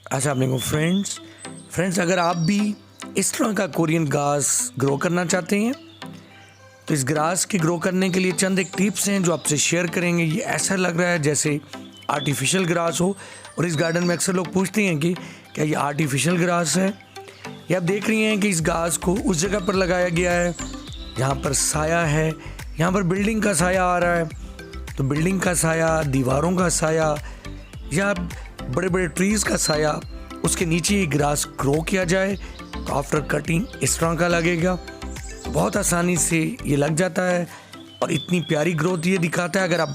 अस्सलाम वालेकुम फ्रेंड्स, अगर आप भी इस तरह का कोरियन ग्रास ग्रो करना चाहते हैं तो इस ग्रास के ग्रो करने के लिए चंद एक टिप्स हैं जो आपसे शेयर करेंगे। ये ऐसा लग रहा है जैसे आर्टिफिशियल ग्रास हो, और इस गार्डन में अक्सर लोग पूछते हैं कि क्या ये आर्टिफिशियल ग्रास है। ये आप देख रही हैं कि इस घास को उस जगह पर लगाया गया है जहाँ पर साया है। यहाँ पर बिल्डिंग का साया आ रहा है, तो बिल्डिंग का साया, दीवारों का साया या बड़े बड़े ट्रीज़ का साया, उसके नीचे ये ग्रास ग्रो किया जाए तो आफ्टर कटिंग इस तरह का लगेगा। बहुत आसानी से ये लग जाता है और इतनी प्यारी ग्रोथ ये दिखाता है। अगर आप